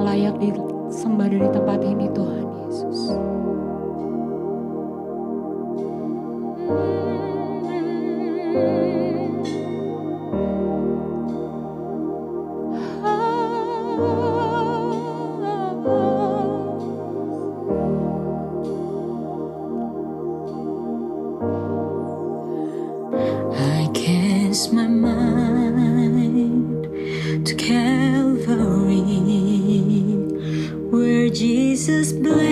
layak disembah dari tempat ini Tuhan Yesus. I cast my mind to Calvary, where Jesus bled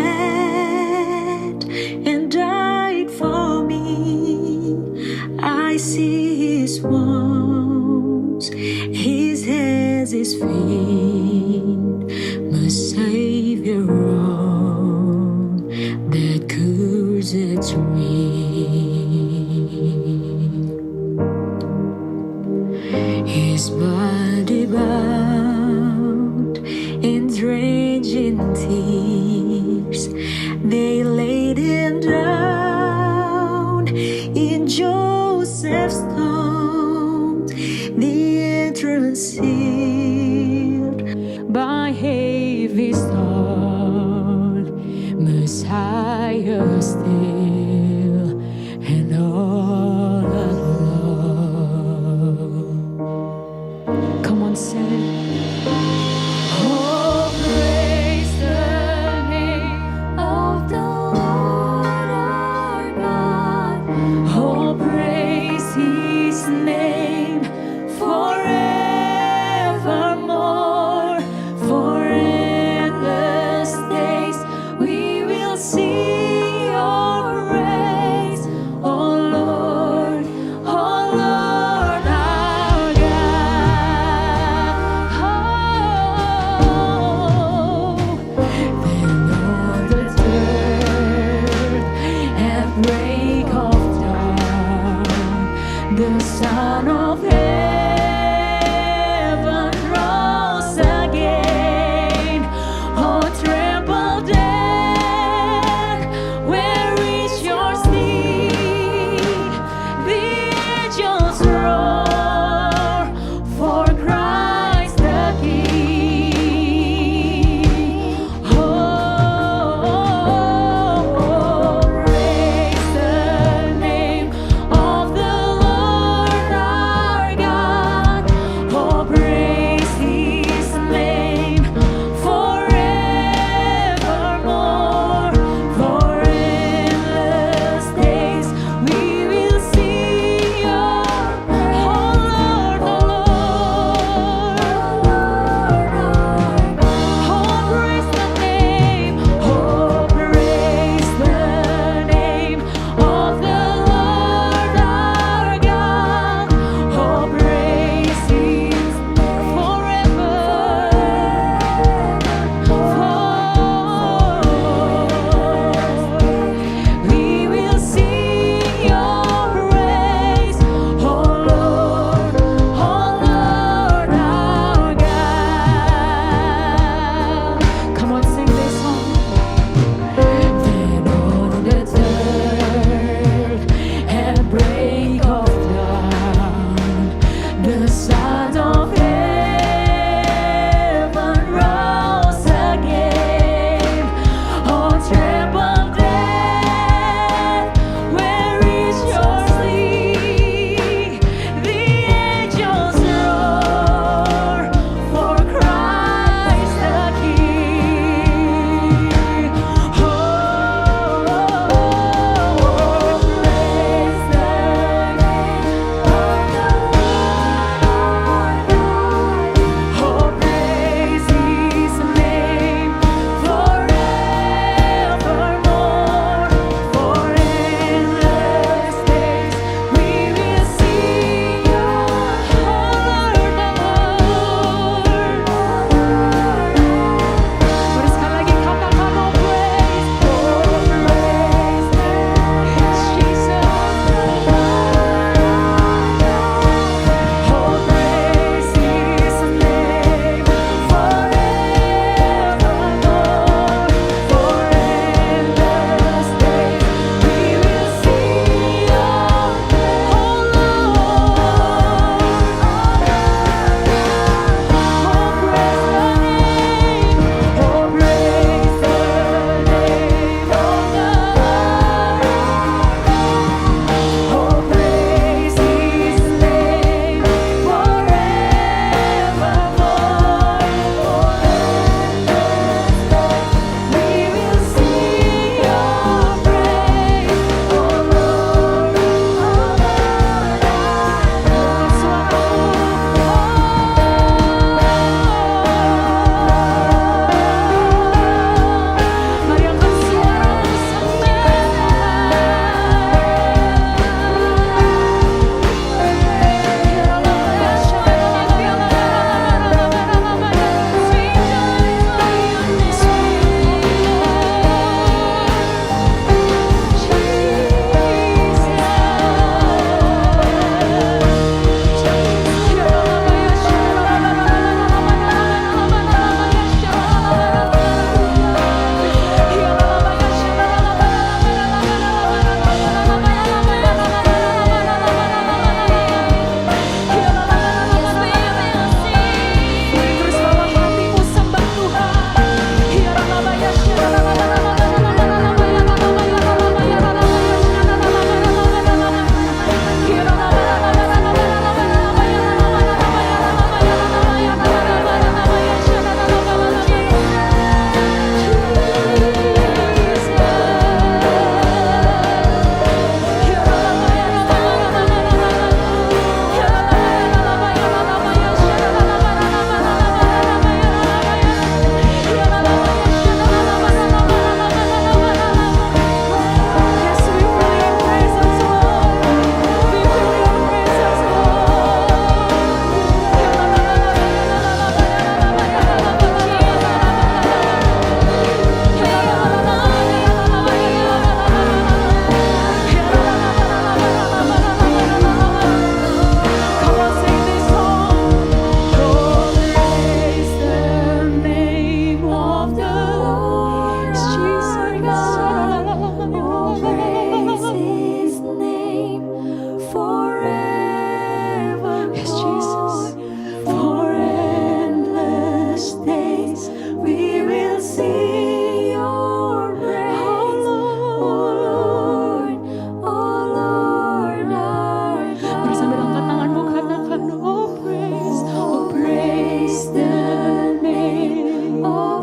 and died for me. I see his wounds, his hands, his feet, my Savior on that cursed tree. His body bound and drenched in tears, they laid him down in Joseph's tomb, the entrance sealed by heavy stone, Messiah still and all alone. Come on, sing it. Oh, praise the name of the Lord our God. Oh, praise his name forevermore. For endless days we will sing your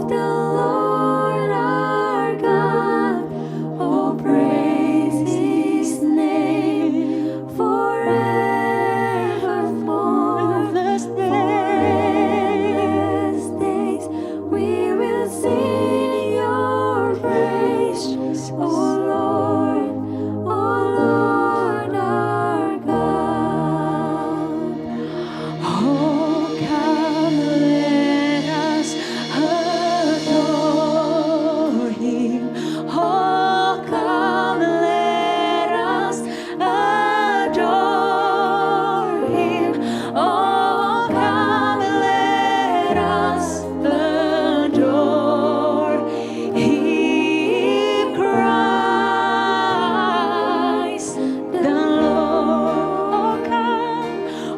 the Lord our God. Oh, praise His name forevermore. Endless days, we will sing Your praise, oh Lord our God. Oh, come let us adore Him. Oh, come let us adore Him. Oh, come let us adore Him, Christ the Lord.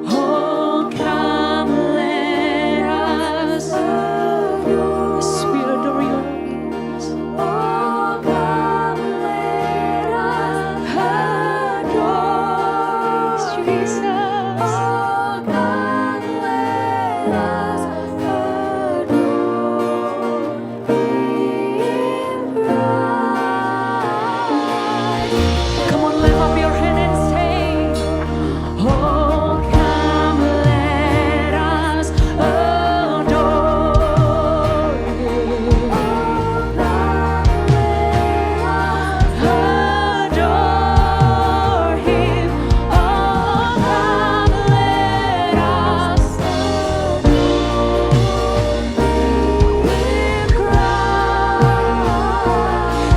Oh, come let us adore. Yes, we adore You. Oh, come let us adore Jesus. Oh, come let us adore Him, Christ. Come on, lift up your hand and say, oh, come let us adore Him. Oh, come let us adore Him. Oh, come let us adore Him, Christ.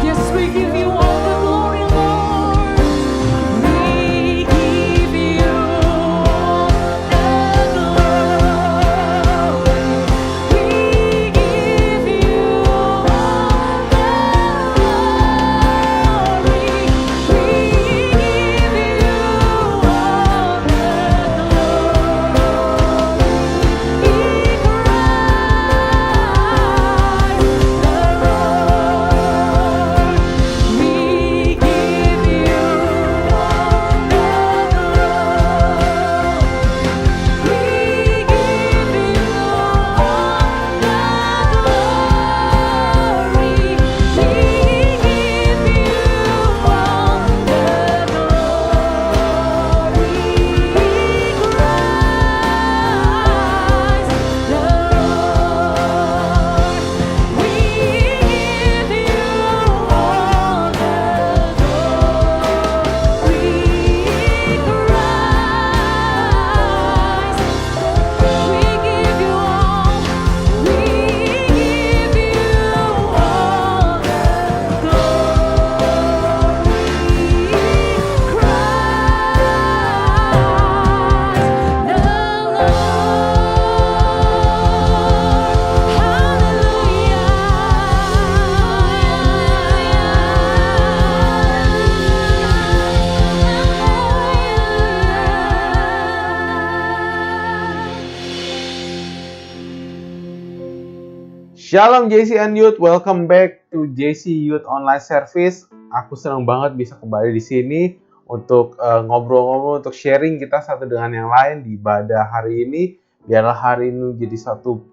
Yes, we give You all the glory, Lord. We give You all the glory. We give You all the glory. We give You all the Shalom JC and Youth, welcome back to JC Youth Online Service. Aku senang banget bisa kembali di sini untuk ngobrol-ngobrol, untuk sharing kita satu dengan yang lain di ibadah hari ini. Biarlah hari ini jadi satu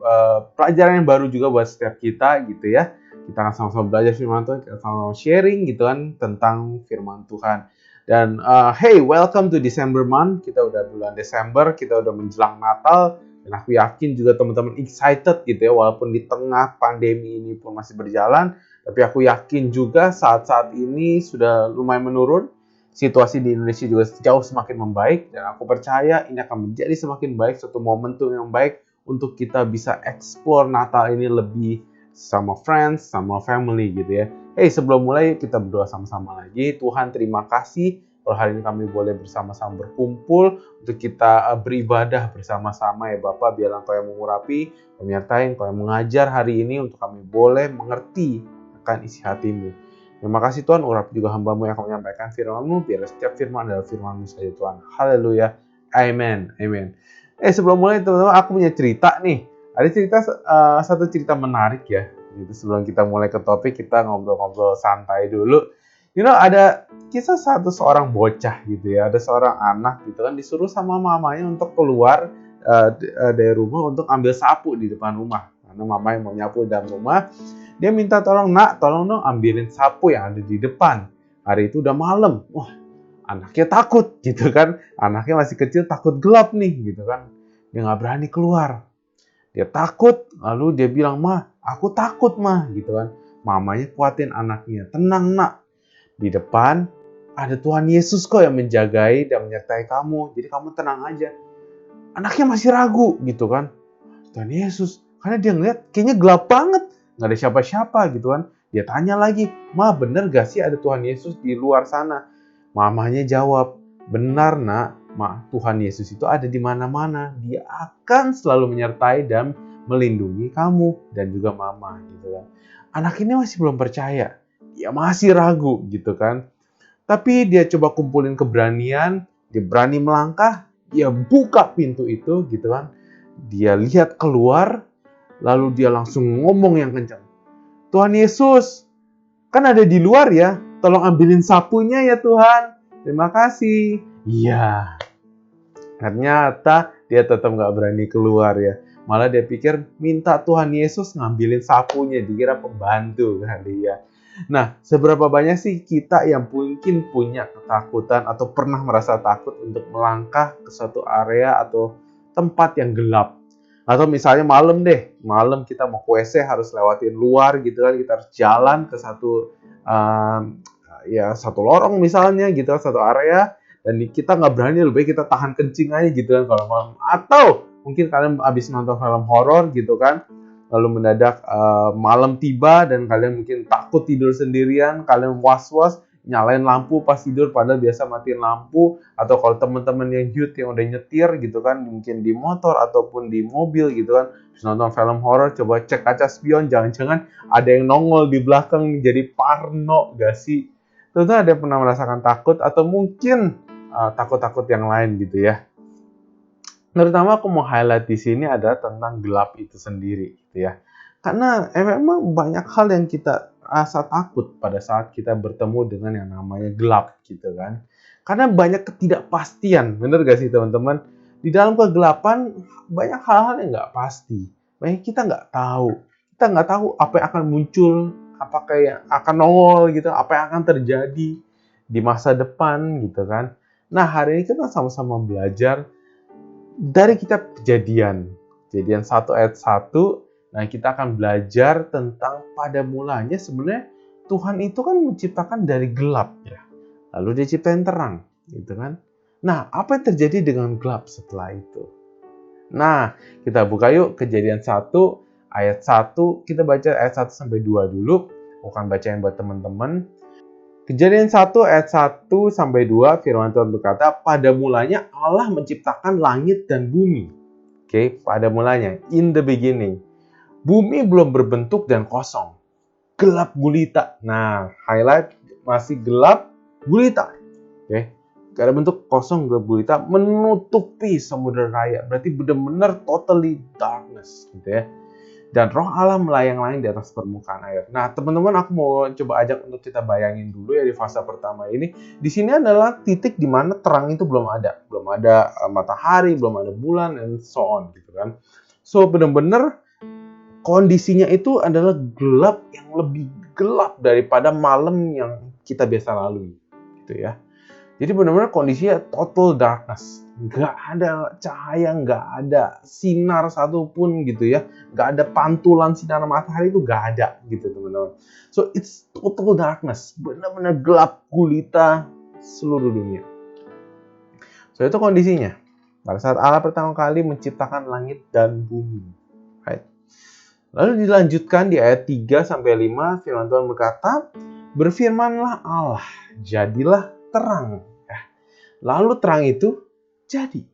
pelajaran yang baru juga buat setiap kita gitu ya. Kita akan sama-sama belajar firman Tuhan, kita sama-sama sharing gitu kan tentang firman Tuhan. Dan hey, welcome to December month. Kita udah bulan Desember, kita udah menjelang Natal. Dan aku yakin juga teman-teman excited gitu ya, walaupun di tengah pandemi ini pun masih berjalan, tapi aku yakin juga saat-saat ini sudah lumayan menurun. Situasi di Indonesia juga jauh semakin membaik, dan aku percaya ini akan menjadi semakin baik, suatu momentum yang baik untuk kita bisa explore Natal ini lebih sama friends, sama family gitu ya. Hey, sebelum mulai kita berdoa sama-sama lagi. Tuhan, terima kasih kalau hari ini kami boleh bersama-sama berkumpul untuk kita beribadah bersama-sama ya Bapak. Biarlah Engkau yang mengurapi, menyertai, Engkau yang mengajar hari ini untuk kami boleh mengerti akan isi hati-Mu. Terima kasih Tuhan, urapi juga hamba-Mu yang akan menyampaikan firman-Mu. Biarlah setiap firman adalah firman-Mu saja Tuhan. Haleluya. Amen. Amen. Sebelum mulai teman-teman, aku punya cerita nih. Ada satu cerita menarik ya. Gitu, sebelum kita mulai ke topik, kita ngobrol-ngobrol santai dulu. Ada kisah seorang bocah gitu ya, ada seorang anak gitu kan disuruh sama mamanya untuk keluar dari rumah untuk ambil sapu di depan rumah. karena mama yang mau nyapu dalam rumah. Dia minta tolong, nak, tolong dong ambilin sapu yang ada di depan. Hari itu udah malam. Wah, anaknya takut gitu kan. Anaknya masih kecil, takut gelap nih gitu kan. Dia nggak berani keluar. Dia takut, lalu dia bilang, "Ma, aku takut, Ma," gitu kan. Mamanya kuatin anaknya, "Tenang, nak. Di depan ada Tuhan Yesus kok yang menjagai dan menyertai kamu. Jadi kamu tenang aja." Anaknya masih ragu gitu kan. Tuhan Yesus, karena dia ngeliat kayaknya gelap banget. Nggak ada siapa-siapa gitu kan. Dia tanya lagi, "Ma, bener gak sih ada Tuhan Yesus di luar sana?" Mamanya jawab, "Benar, nak. Ma, Tuhan Yesus itu ada di mana-mana. Dia akan selalu menyertai dan melindungi kamu dan juga mama," gitu kan. Anak ini masih belum percaya. Dia masih ragu gitu kan. Tapi dia coba kumpulin keberanian, dia berani melangkah, dia buka pintu itu gitu kan. Dia lihat keluar, lalu dia langsung ngomong yang kencang. "Tuhan Yesus, kan ada di luar ya, tolong ambilin sapunya ya Tuhan. Terima kasih." Iya, ternyata dia tetap nggak berani keluar ya. Malah dia pikir minta Tuhan Yesus ngambilin sapunya, dikira pembantu kali ya. Nah, seberapa banyak sih kita yang mungkin punya ketakutan atau pernah merasa takut untuk melangkah ke suatu area atau tempat yang gelap? Atau misalnya malam deh, malam kita mau ke WC harus lewatin luar gitu kan, kita harus jalan ke satu lorong misalnya gitu, satu area, dan kita nggak berani, lebih baik kita tahan kencing aja gitu kan kalau malam. Atau mungkin kalian habis nonton film horor gitu kan, lalu mendadak malam tiba dan kalian mungkin takut tidur sendirian, kalian was-was nyalain lampu pas tidur padahal biasa matiin lampu. Atau kalau teman-teman yang youth yang udah nyetir gitu kan, mungkin di motor ataupun di mobil gitu kan, terus nonton film horor, coba cek kaca spion, jangan-jangan ada yang nongol di belakang, jadi parno gak sih? Tentu ada yang pernah merasakan takut atau mungkin takut-takut yang lain gitu ya. Terutama aku mau highlight di sini adalah tentang gelap itu sendiri gitu ya. Karena memang banyak hal yang kita rasa takut pada saat kita bertemu dengan yang namanya gelap gitu kan. Karena banyak ketidakpastian, bener gak sih teman-teman? Di dalam kegelapan banyak hal-hal yang nggak pasti. Banyak kita nggak tahu. Kita nggak tahu apa yang akan muncul, apakah yang akan nongol gitu, apa yang akan terjadi di masa depan gitu kan. Nah, hari ini kita sama-sama belajar dari kitab Kejadian 1 ayat 1. Nah, kita akan belajar tentang pada mulanya sebenarnya Tuhan itu kan menciptakan dari gelap ya. Lalu dia ciptain terang, gitu kan. Nah, apa yang terjadi dengan gelap setelah itu? Nah, kita buka yuk Kejadian 1 ayat 1. Kita baca ayat 1 sampai 2 dulu. Bukan bacain buat teman-teman. Kejadian 1 ayat 1 sampai 2, firman Tuhan berkata, "Pada mulanya Allah menciptakan langit dan bumi." Oke, pada mulanya, in the beginning. Bumi belum berbentuk dan kosong. Gelap gulita. Nah, highlight masih gelap gulita. Oke. Gak ada bentuk, kosong, gelap gulita, menutupi samudera raya. Berarti benar-benar totally darkness gitu ya. Dan roh Allah melayang-layang di atas permukaan air. Nah, teman-teman, aku mau coba ajak untuk kita bayangin dulu ya di fase pertama ini. Di sini adalah titik di mana terang itu belum ada. Belum ada matahari, belum ada bulan, and so on gitu kan. So, benar-benar kondisinya itu adalah gelap yang lebih gelap daripada malam yang kita biasa lalui gitu ya. Jadi benar-benar kondisinya total darkness. Nggak ada cahaya, nggak ada sinar satupun gitu ya. Nggak ada pantulan sinar matahari, itu nggak ada gitu teman-teman. So it's total darkness. Benar-benar gelap gulita seluruh dunia. So itu kondisinya. Pada saat Allah pertama kali menciptakan langit dan bumi. Right? Lalu dilanjutkan di ayat 3 sampai 5, firman Tuhan berkata, "Berfirmanlah Allah, jadilah terang." Lalu terang itu jadi.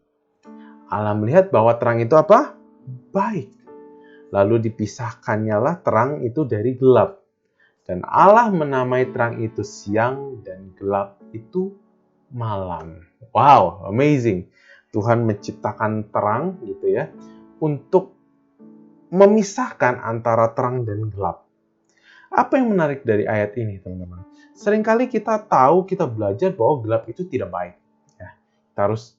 Allah melihat bahwa terang itu apa? Baik. Lalu dipisahkannya lah terang itu dari gelap. Dan Allah menamai terang itu siang dan gelap itu malam. Wow, amazing. Tuhan menciptakan terang gitu ya, untuk memisahkan antara terang dan gelap. Apa yang menarik dari ayat ini, teman-teman? Seringkali kita tahu, kita belajar bahwa gelap itu tidak baik.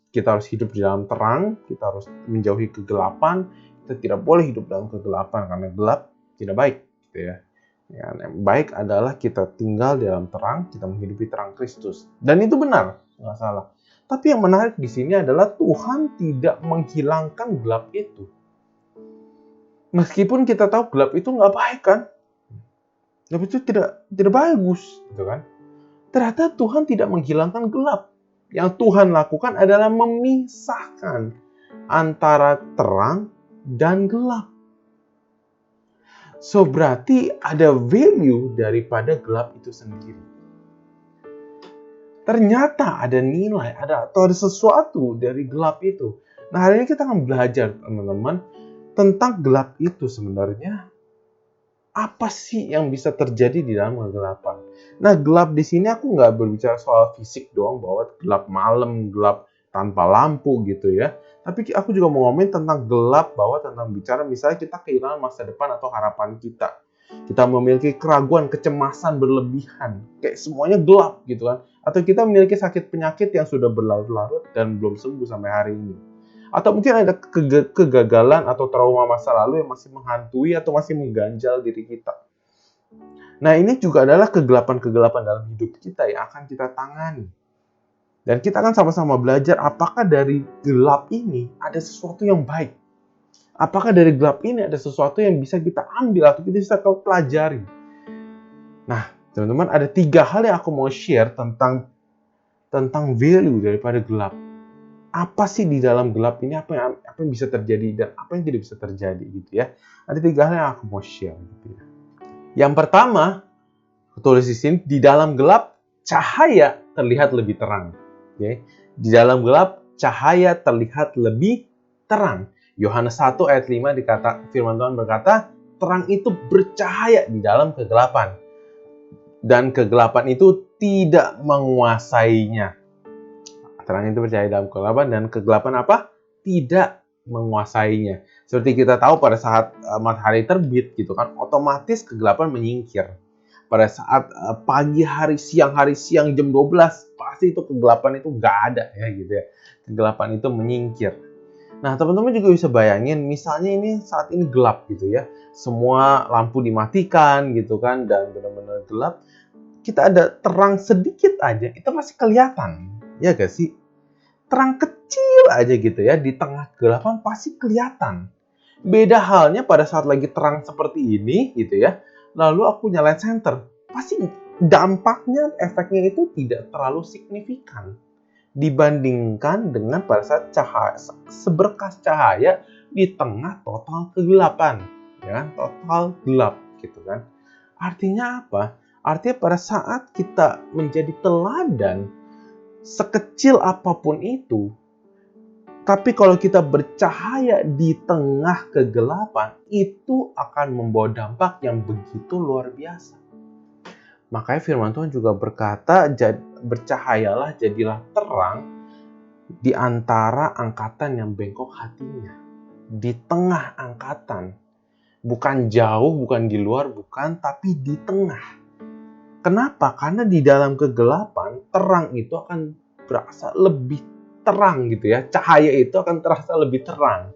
Kita harus hidup di dalam terang, kita harus menjauhi kegelapan, kita Kita tidak boleh hidup dalam kegelapan karena gelap tidak baik, gitu ya. Yang baik adalah kita tinggal di dalam terang, kita menghidupi terang Kristus. Dan itu benar, nggak salah. Tapi yang menarik di sini adalah Tuhan tidak menghilangkan gelap itu. Meskipun kita tahu gelap itu nggak baik kan, gelap itu tidak bagus, gitu kan. Ternyata Tuhan tidak menghilangkan gelap. Yang Tuhan lakukan adalah memisahkan antara terang dan gelap. So, berarti ada value daripada gelap itu sendiri. Ternyata ada nilai, atau ada sesuatu dari gelap itu. Nah, hari ini kita akan belajar, teman-teman, tentang gelap itu sebenarnya. Apa sih yang bisa terjadi di dalam kegelapan? Nah, gelap di sini aku nggak berbicara soal fisik doang, bahwa gelap malam, gelap tanpa lampu gitu ya. Tapi aku juga mau ngomongin tentang gelap, bahwa tentang bicara misalnya kita kehilangan masa depan atau harapan kita. Kita memiliki keraguan, kecemasan berlebihan. Kayak semuanya gelap gitu kan. Atau kita memiliki sakit penyakit yang sudah berlarut-larut dan belum sembuh sampai hari ini. Atau mungkin ada kegagalan atau trauma masa lalu yang masih menghantui atau masih mengganjal diri kita. Nah, ini juga adalah kegelapan-kegelapan dalam hidup kita yang akan kita tangani. Dan kita akan sama-sama belajar apakah dari gelap ini ada sesuatu yang baik. Apakah dari gelap ini ada sesuatu yang bisa kita ambil atau kita bisa pelajari. Nah, teman-teman, ada 3 hal yang aku mau share tentang value daripada gelap. Apa sih di dalam gelap ini, apa yang bisa terjadi dan apa yang tidak bisa terjadi gitu ya. Ada 3 hal yang aku mau share gitu ya. Yang pertama, aku tulis di sini, di dalam gelap cahaya terlihat lebih terang. Okay. Di dalam gelap, cahaya terlihat lebih terang. Yohanes 1 ayat 5 firman Tuhan berkata, terang itu bercahaya di dalam kegelapan. Dan kegelapan itu tidak menguasainya. Terang itu bercahaya dalam kegelapan dan kegelapan apa? Tidak menguasainya. Seperti kita tahu pada saat matahari terbit gitu kan, otomatis kegelapan menyingkir. Pada saat pagi hari, siang jam 12, pasti itu kegelapan itu nggak ada ya gitu ya. Kegelapan itu menyingkir. Nah, teman-teman juga bisa bayangin, misalnya ini saat ini gelap gitu ya. Semua lampu dimatikan gitu kan, dan benar-benar gelap. Kita ada terang sedikit aja, itu masih kelihatan. Ya gak sih? Terang kecil aja gitu ya, di tengah kegelapan pasti kelihatan. Beda halnya pada saat lagi terang seperti ini gitu ya. Lalu aku nyalain senter, pasti dampaknya, efeknya itu tidak terlalu signifikan dibandingkan dengan pada saat seberkas cahaya di tengah total kegelapan, ya kan? Total gelap gitu kan. Artinya apa? Artinya pada saat kita menjadi teladan, sekecil apapun itu, tapi kalau kita bercahaya di tengah kegelapan, itu akan membawa dampak yang begitu luar biasa. Makanya firman Tuhan juga berkata, bercahayalah, jadilah terang di antara angkatan yang bengkok hatinya. Di tengah angkatan. Bukan jauh, bukan di luar, bukan, tapi di tengah. Kenapa? Karena di dalam kegelapan, terang itu akan berasa lebih terang gitu ya. Cahaya itu akan terasa lebih terang.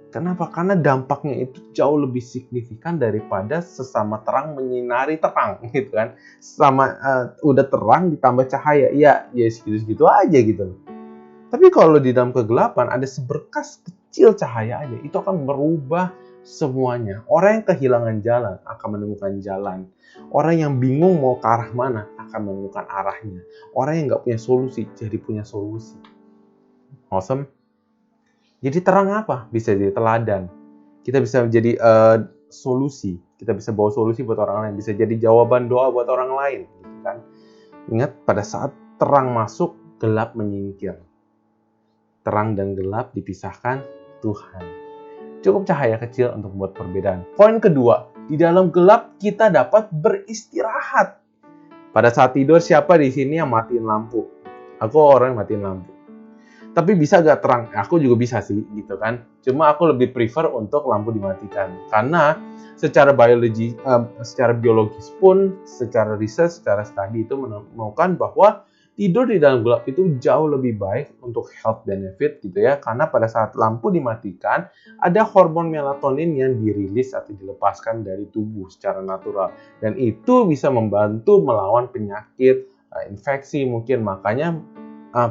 Kenapa? Karena dampaknya itu jauh lebih signifikan daripada sesama terang menyinari terang gitu kan. Sama udah terang ditambah cahaya, ya segitu-segitu aja gitu. Tapi kalau di dalam kegelapan ada seberkas kecil cahaya aja, itu akan merubah semuanya. Orang yang kehilangan jalan akan menemukan jalan. Orang yang bingung mau ke arah mana akan menemukan arahnya. Orang yang nggak punya solusi jadi punya solusi. Awesome. Jadi terang apa? Bisa jadi teladan. Kita bisa menjadi solusi. Kita bisa bawa solusi buat orang lain. Bisa jadi jawaban doa buat orang lain. Gitu kan? Ingat, pada saat terang masuk, gelap menyingkir. Terang dan gelap dipisahkan Tuhan. Cukup cahaya kecil untuk membuat perbedaan. Poin kedua, di dalam gelap kita dapat beristirahat. Pada saat tidur, siapa di sini yang matiin lampu? Aku orang yang matiin lampu. Tapi bisa gak terang? Aku juga bisa sih, gitu kan. Cuma aku lebih prefer untuk lampu dimatikan. Karena secara biologis pun, secara riset, secara studi itu menemukan bahwa tidur di dalam gelap itu jauh lebih baik untuk health benefit gitu ya, karena pada saat lampu dimatikan ada hormon melatonin yang dirilis atau dilepaskan dari tubuh secara natural, dan itu bisa membantu melawan penyakit, infeksi mungkin. Makanya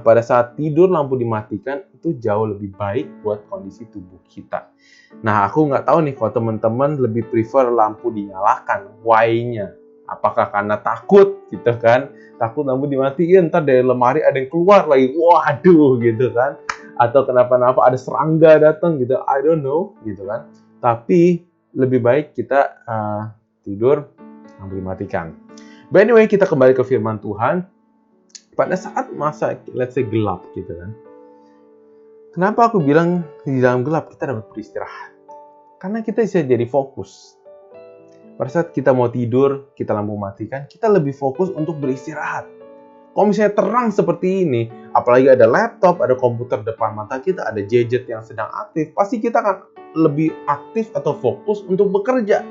pada saat tidur lampu dimatikan itu jauh lebih baik buat kondisi tubuh kita. Nah, aku nggak tahu nih kalau teman-teman lebih prefer lampu dinyalakan, why-nya? Apakah karena takut gitu kan? Takut lampu dimatiin, ntar dari lemari ada yang keluar lagi, waduh gitu kan? Atau kenapa-napa ada serangga datang gitu, I don't know gitu kan? Tapi lebih baik kita tidur lampu dimatikan. But anyway, kita kembali ke firman Tuhan. Pada saat masa, let's say gelap gitu kan. Kenapa aku bilang di dalam gelap kita dapat beristirahat? Karena kita bisa jadi fokus. Pada saat kita mau tidur, kita lampu matikan, kita lebih fokus untuk beristirahat. Kalau misalnya terang seperti ini, apalagi ada laptop, ada komputer depan mata kita, ada gadget yang sedang aktif, pasti kita akan lebih aktif atau fokus untuk bekerja.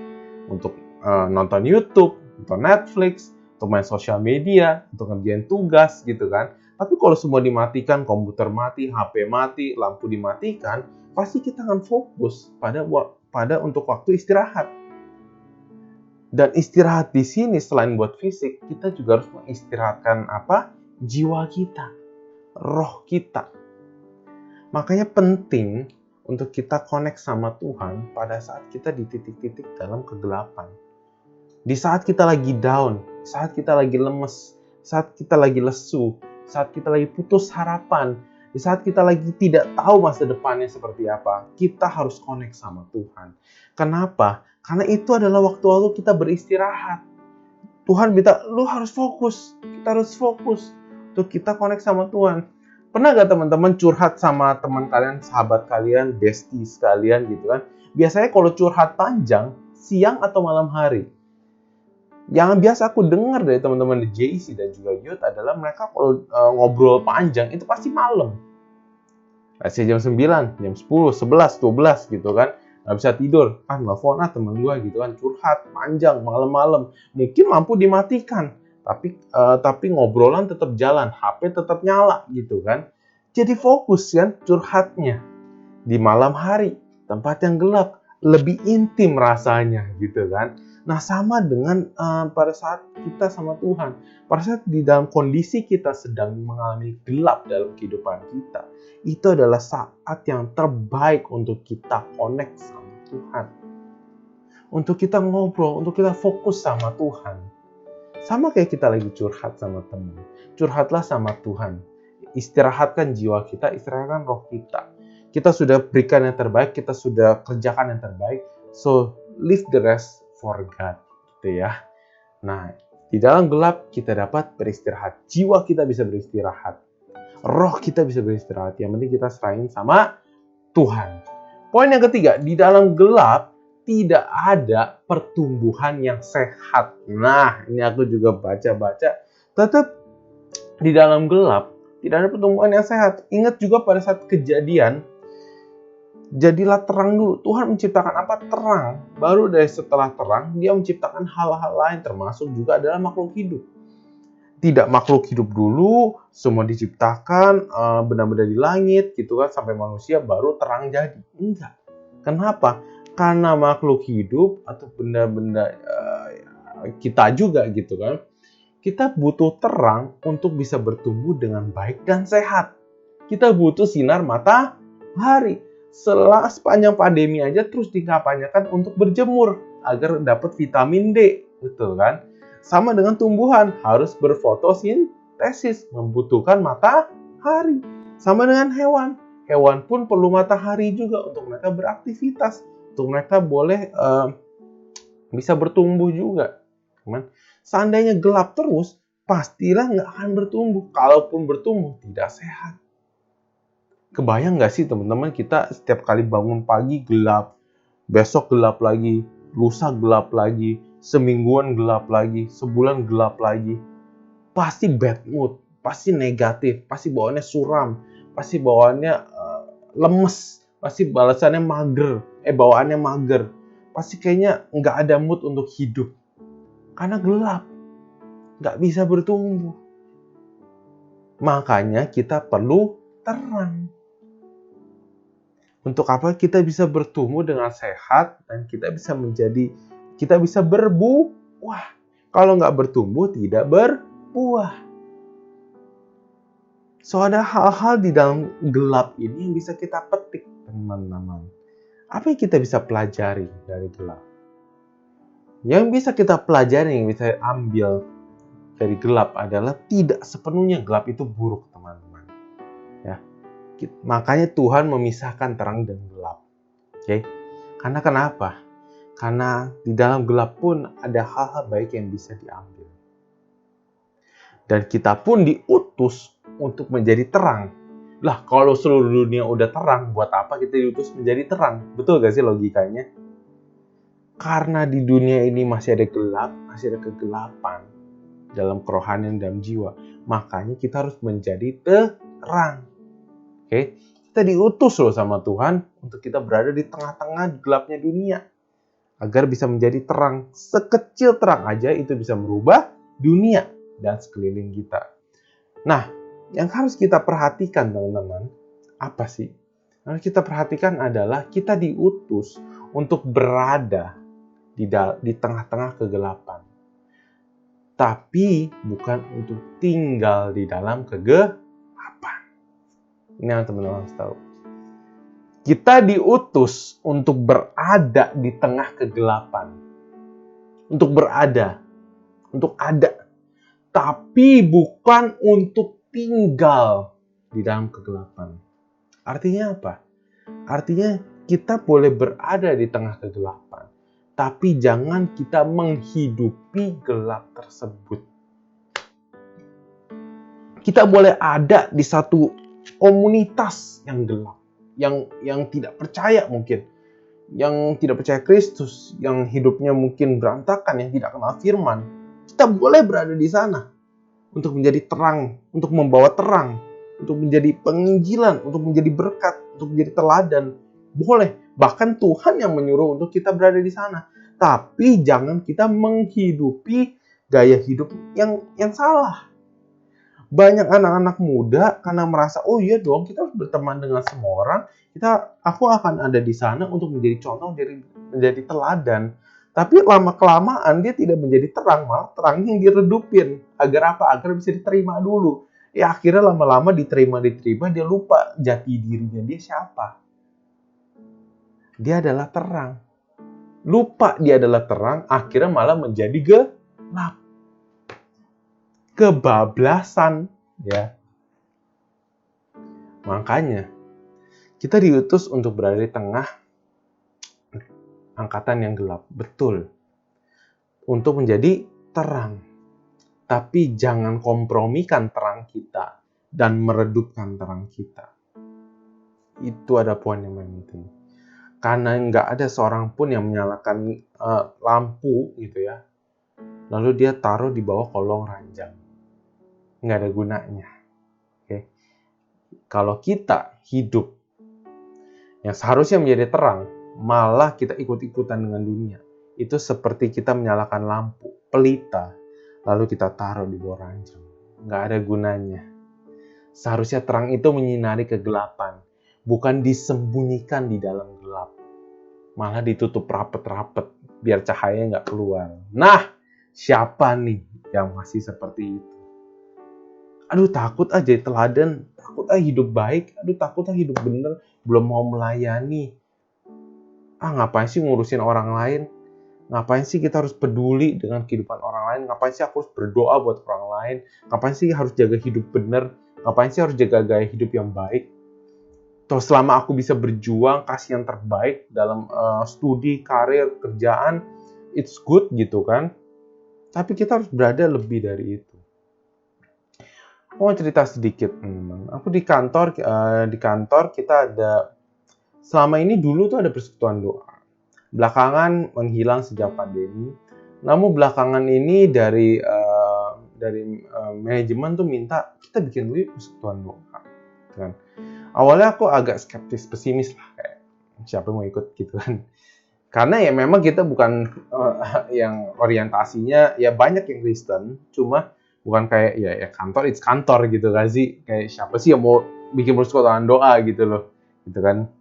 Untuk nonton YouTube, nonton Netflix, untuk main sosial media, untuk ngerjain tugas gitu kan. Tapi kalau semua dimatikan, komputer mati, HP mati, lampu dimatikan, pasti kita akan fokus pada untuk waktu istirahat. Dan istirahat di sini selain buat fisik, kita juga harus mengistirahatkan apa? Jiwa kita, roh kita. Makanya penting untuk kita connect sama Tuhan pada saat kita di titik-titik dalam kegelapan. Di saat kita lagi down, saat kita lagi lemes, saat kita lagi lesu, saat kita lagi putus harapan, di saat kita lagi tidak tahu masa depannya seperti apa, kita harus connect sama Tuhan. Kenapa? Karena itu adalah waktu-waktu kita beristirahat. Tuhan minta, lu harus fokus. Kita harus fokus untuk kita connect sama Tuhan. Pernah gak teman-teman curhat sama teman kalian, sahabat kalian, bestie sekalian gitu kan? Biasanya kalau curhat panjang, siang atau malam hari? Yang biasa aku dengar dari teman-teman di JC dan juga Youth adalah mereka kalau ngobrol panjang itu pasti malam. Masih jam 9, jam 10, 11, 12 gitu kan. Nggak bisa tidur. Nelfon teman gue gitu kan. Curhat panjang malam-malam. Mungkin lampu dimatikan. Tapi ngobrolan tetap jalan. HP tetap nyala gitu kan. Jadi fokus kan curhatnya. Di malam hari. Tempat yang gelap. Lebih intim rasanya gitu kan. Nah, sama dengan pada saat kita sama Tuhan. Pada saat di dalam kondisi kita sedang mengalami gelap dalam kehidupan kita, itu adalah saat yang terbaik untuk kita connect sama Tuhan. Untuk kita ngobrol, untuk kita fokus sama Tuhan. Sama kayak kita lagi curhat sama teman. Curhatlah sama Tuhan. Istirahatkan jiwa kita, istirahatkan roh kita. Kita sudah berikan yang terbaik, kita sudah kerjakan yang terbaik. So, leave the rest for God, gitu ya. Nah, di dalam gelap kita dapat beristirahat. Jiwa kita bisa beristirahat. Roh kita bisa beristirahat. Yang penting kita serahin sama Tuhan. Poin yang ketiga, di dalam gelap tidak ada pertumbuhan yang sehat. Nah, ini aku juga baca-baca. Tetap di dalam gelap tidak ada pertumbuhan yang sehat. Ingat juga pada saat kejadian, jadilah terang dulu. Tuhan menciptakan apa? Terang. Baru dari setelah terang, dia menciptakan hal-hal lain, termasuk juga adalah makhluk hidup. Tidak makhluk hidup dulu, semua diciptakan, benda-benda di langit, gitu kan, sampai manusia baru terang jadi. Enggak. Kenapa? Karena makhluk hidup atau benda-benda kita juga gitu kan, kita butuh terang untuk bisa bertumbuh dengan baik dan sehat. Kita butuh sinar matahari. Sepanjang pandemi aja terus dikampanyekan untuk berjemur agar dapat vitamin D, betul kan? Sama dengan tumbuhan, harus berfotosintesis, membutuhkan matahari. Sama dengan hewan, hewan pun perlu matahari juga untuk mereka beraktivitas, untuk mereka boleh bisa bertumbuh juga. Seandainya gelap terus, pastilah nggak akan bertumbuh. Kalaupun bertumbuh, tidak sehat. Kebayang nggak sih teman-teman, kita setiap kali bangun pagi gelap, besok gelap lagi, lusa gelap lagi, semingguan gelap lagi, sebulan gelap lagi. Pasti bad mood, pasti negatif, pasti bawaannya suram, pasti bawaannya lemes, pasti bawaannya mager. Pasti kayaknya nggak ada mood untuk hidup. Karena gelap, nggak bisa bertumbuh. Makanya kita perlu terang. Untuk apa? Kita bisa bertumbuh dengan sehat dan kita bisa berbuah. Kalau nggak bertumbuh, tidak berbuah. So, ada hal-hal di dalam gelap ini yang bisa kita petik, teman-teman. Apa yang kita bisa pelajari dari gelap? Yang bisa kita pelajari, yang bisa ambil dari gelap adalah tidak sepenuhnya gelap itu buruk, teman-teman. Ya. Makanya Tuhan memisahkan terang dan gelap. Oke? Karena kenapa? Karena di dalam gelap pun ada hal-hal baik yang bisa diambil. Dan kita pun diutus untuk menjadi terang. Lah, kalau seluruh dunia udah terang, buat apa kita diutus menjadi terang? Betul gak sih logikanya? Karena di dunia ini masih ada gelap, masih ada kegelapan dalam kerohanian dan jiwa. Makanya kita harus menjadi terang. Oke? Kita diutus loh sama Tuhan untuk kita berada di tengah-tengah gelapnya dunia. Agar bisa menjadi terang. Sekecil terang aja itu bisa merubah dunia dan sekeliling kita. Nah, yang harus kita perhatikan, teman-teman, apa sih? Yang harus kita perhatikan adalah kita diutus untuk berada di tengah-tengah kegelapan. Tapi bukan untuk tinggal di dalam kegelapan. Ini yang teman-teman harus tahu. Kita diutus untuk berada di tengah kegelapan. Untuk berada. Untuk ada. Tapi bukan untuk tinggal di dalam kegelapan. Artinya apa? Artinya kita boleh berada di tengah kegelapan, tapi jangan kita menghidupi gelap tersebut. Kita boleh ada di satu komunitas yang gelap, yang tidak percaya mungkin, yang tidak percaya Kristus, yang hidupnya mungkin berantakan, yang tidak kenal firman. Kita boleh berada di sana untuk menjadi terang, untuk membawa terang, untuk menjadi penginjilan, untuk menjadi berkat, untuk menjadi teladan. Boleh. Bahkan Tuhan yang menyuruh untuk kita berada di sana. Tapi jangan kita menghidupi gaya hidup yang salah. Banyak anak-anak muda karena merasa, oh iya dong, kita harus berteman dengan semua orang. Aku akan ada di sana untuk menjadi contoh, menjadi teladan. Tapi lama-kelamaan dia tidak menjadi terang, malah terangnya yang diredupin. Agar apa? Agar bisa diterima dulu. Ya akhirnya lama-lama diterima, dia lupa jati dirinya dia siapa. Dia adalah terang. Lupa dia adalah terang, akhirnya malah menjadi gelap. Kebablasan, ya. Makanya kita diutus untuk berada di tengah angkatan yang gelap, betul. Untuk menjadi terang. Tapi jangan kompromikan terang kita dan meredupkan terang kita. Itu ada poin yang penting. Karena nggak ada seorang pun yang menyalakan lampu gitu ya. Lalu dia taruh di bawah kolong ranjang. Nggak ada gunanya. Oke. Kalau kita hidup yang seharusnya menjadi terang, malah kita ikut-ikutan dengan dunia. Itu seperti kita menyalakan lampu, pelita, lalu kita taruh di bawah ranjang. Nggak ada gunanya. Seharusnya terang itu menyinari kegelapan, bukan disembunyikan di dalam gelap. Malah ditutup rapet-rapet, biar cahayanya nggak keluar. Nah, siapa nih yang masih seperti itu? Aduh, takut aja teladan, takut aja hidup baik, takut aja hidup bener, belum mau melayani. Ngapain sih ngurusin orang lain? Ngapain sih kita harus peduli dengan kehidupan orang lain? Ngapain sih aku harus berdoa buat orang lain? Ngapain sih harus jaga hidup bener? Ngapain sih harus jaga gaya hidup yang baik? Terus selama aku bisa berjuang, kasih yang terbaik dalam studi, karir, kerjaan, it's good gitu kan. Tapi kita harus berada lebih dari itu. Aku mau cerita sedikit. Aku di kantor kita ada, selama ini dulu tuh ada persekutuan doa. Belakangan menghilang sejak pandemi. Namun belakangan ini dari manajemen tuh minta kita bikin dulu persekutuan doa. Kan? Awalnya aku agak skeptis, pesimis lah, kayak siapa mau ikut gitu kan. Karena ya memang kita bukan yang orientasinya, ya banyak yang Kristen, cuma Bukan kayak ya kantor it's kantor gitu kan sih. Kayak siapa sih yang mau bikin persekutuan doa gitu loh. Gitu kan.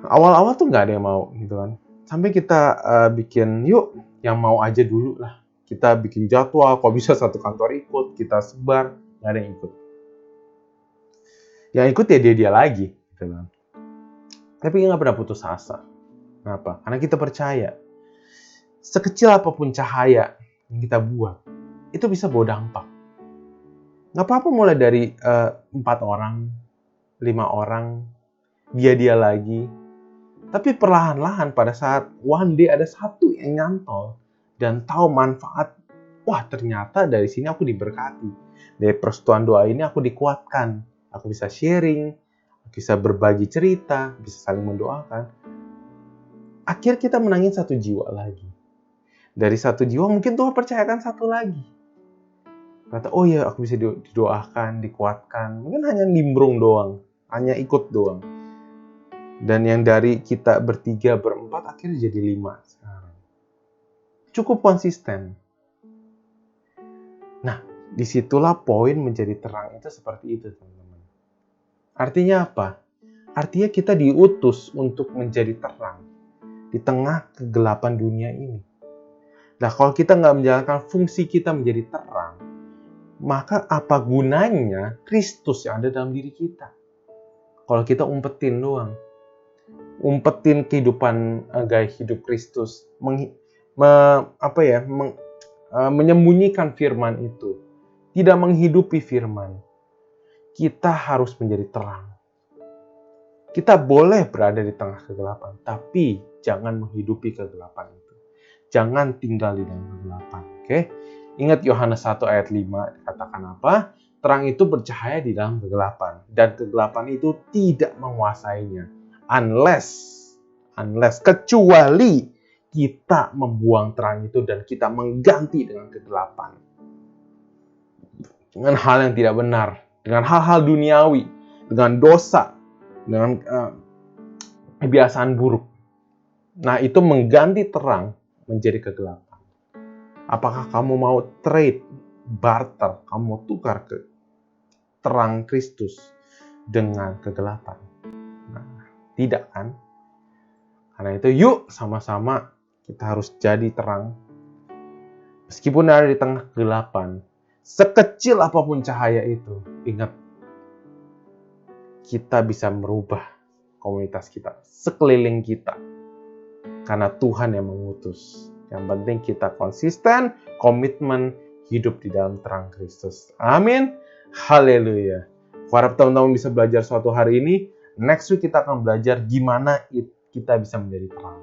Awal-awal tuh nggak ada yang mau gitu kan. Sampai kita bikin yuk yang mau aja dulu lah. Kita bikin jadwal, kalau bisa satu kantor ikut, kita sebar, nggak ada yang ikut. Yang ikut ya dia lagi gitu kan. Tapi nggak pernah putus asa. Kenapa? Karena kita percaya sekecil apapun cahaya yang kita buat, itu bisa bawa dampak. Nggak apa-apa mulai dari 4 orang, 5 orang, dia lagi. Tapi perlahan-lahan pada saat one day ada satu yang nyantol dan tahu manfaat, wah ternyata dari sini aku diberkati. Dari persekutuan doa ini aku dikuatkan. Aku bisa sharing, bisa berbagi cerita, bisa saling mendoakan. Akhirnya kita menangin satu jiwa lagi. Dari satu jiwa mungkin Tuhan percayakan satu lagi. Kata, oh ya aku bisa didoakan, dikuatkan. Mungkin hanya nimbrung doang, hanya ikut doang. Dan yang dari kita bertiga, berempat, akhirnya jadi 5 sekarang. Cukup konsisten. Nah, disitulah poin menjadi terang itu seperti itu, teman-teman. Artinya apa? Artinya kita diutus untuk menjadi terang di tengah kegelapan dunia ini. Nah, kalau kita nggak menjalankan fungsi kita menjadi terang, maka apa gunanya Kristus yang ada dalam diri kita? Kalau kita umpetin doang. Umpetin kehidupan gaya hidup Kristus. Menyembunyikan firman itu. Tidak menghidupi firman. Kita harus menjadi terang. Kita boleh berada di tengah kegelapan, tapi jangan menghidupi kegelapan itu. Jangan tinggal di dalam kegelapan. Oke? Ingat Yohanes 1 ayat 5 dikatakan apa? Terang itu bercahaya di dalam kegelapan dan kegelapan itu tidak menguasainya. Unless kecuali kita membuang terang itu dan kita mengganti dengan kegelapan. Dengan hal yang tidak benar, dengan hal-hal duniawi, dengan dosa, dengan kebiasaan buruk. Nah, itu mengganti terang menjadi kegelapan. Apakah kamu mau trade, barter, kamu mau tukar ke terang Kristus dengan kegelapan? Nah, tidak kan? Karena itu yuk sama-sama kita harus jadi terang. Meskipun ada di tengah kegelapan, sekecil apapun cahaya itu, ingat, kita bisa merubah komunitas kita, sekeliling kita. Karena Tuhan yang mengutus. Yang penting kita konsisten, komitmen, hidup di dalam terang Kristus. Amin. Haleluya. Harap teman-teman bisa belajar suatu hari ini. Next week kita akan belajar gimana kita bisa menjadi terang.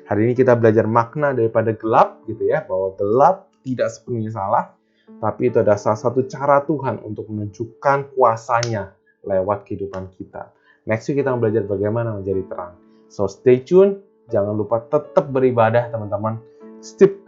Hari ini kita belajar makna daripada gelap, gitu ya. Bahwa gelap tidak sepenuhnya salah. Tapi itu adalah salah satu cara Tuhan untuk menunjukkan kuasanya lewat kehidupan kita. Next week kita akan belajar bagaimana menjadi terang. So stay tune. Jangan lupa tetap beribadah, teman-teman.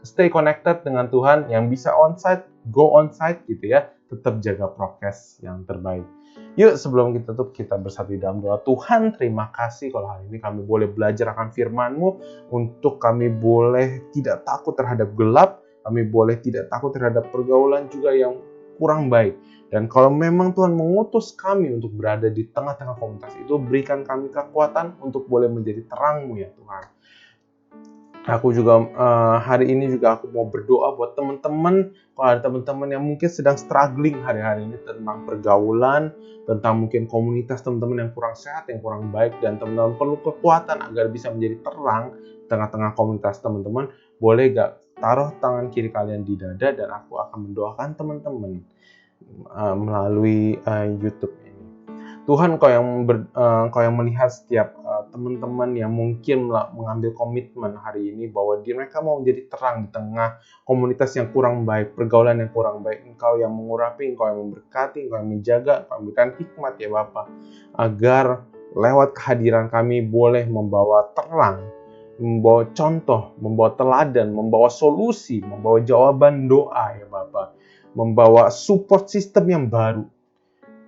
Stay connected dengan Tuhan. Yang bisa onsite, go onsite gitu ya. Tetap jaga prokes yang terbaik. Yuk, sebelum kita tutup, kita bersatu di dalam doa. Tuhan, terima kasih kalau hari ini kami boleh belajar akan firman-Mu. Untuk kami boleh tidak takut terhadap gelap. Kami boleh tidak takut terhadap pergaulan juga yang kurang baik. Dan kalau memang Tuhan mengutus kami untuk berada di tengah-tengah komunitas itu, berikan kami kekuatan untuk boleh menjadi terang-Mu ya Tuhan. Aku juga hari ini juga aku mau berdoa buat teman-teman. Kalau ada teman-teman yang mungkin sedang struggling hari-hari ini tentang pergaulan, tentang mungkin komunitas teman-teman yang kurang sehat, yang kurang baik, dan teman-teman perlu kekuatan agar bisa menjadi terang di tengah-tengah komunitas teman-teman, boleh gak taruh tangan kiri kalian di dada dan aku akan mendoakan teman-teman melalui YouTube ini. Tuhan, Kau yang melihat setiap teman-teman yang mungkin mengambil komitmen hari ini bahwa mereka mau menjadi terang di tengah komunitas yang kurang baik, pergaulan yang kurang baik. Engkau yang mengurapi, Engkau yang memberkati, Engkau yang menjaga, Engkau yang memberikan hikmat ya Bapa, agar lewat kehadiran kami boleh membawa terang, membawa contoh, membawa teladan, membawa solusi, membawa jawaban doa ya Bapa, membawa support system yang baru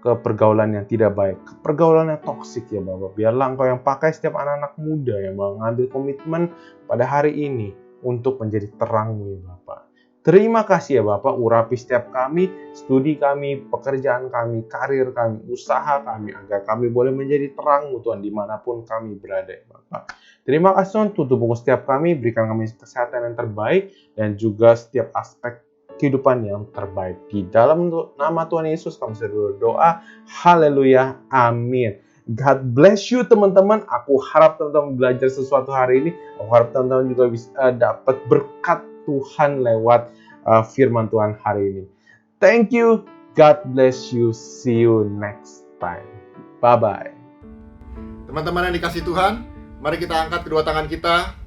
ke pergaulan yang tidak baik, ke pergaulan yang toksik ya Bapak. Biarlah Engkau yang pakai setiap anak-anak muda yang mengambil komitmen pada hari ini untuk menjadi terang-Mu ya Bapak. Terima kasih ya Bapak, urapi setiap kami, studi kami, pekerjaan kami, karir kami, usaha kami, agar kami boleh menjadi terang-Mu Tuhan dimanapun kami berada ya Bapak. Terima kasih Tuhan, tutup buku setiap kami, berikan kami kesehatan yang terbaik, dan juga setiap aspek kehidupan yang terbaik. Di dalam nama Tuhan Yesus kami berdoa, haleluya, amin. God bless you teman-teman. Aku harap teman-teman belajar sesuatu hari ini. Aku harap teman-teman juga bisa dapat berkat Tuhan lewat firman Tuhan hari ini. Thank you. God bless you. See you next time. Bye-bye. Teman-teman yang dikasih Tuhan, mari kita angkat kedua tangan kita.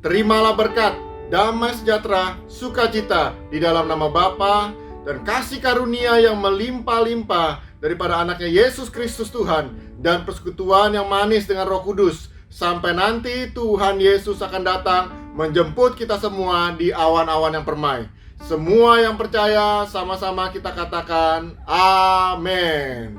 Terimalah berkat, damai sejahtera, sukacita di dalam nama Bapa dan kasih karunia yang melimpah-limpah daripada anaknya Yesus Kristus Tuhan dan persekutuan yang manis dengan Roh Kudus. Sampai nanti Tuhan Yesus akan datang menjemput kita semua di awan-awan yang permai. Semua yang percaya sama-sama kita katakan amin.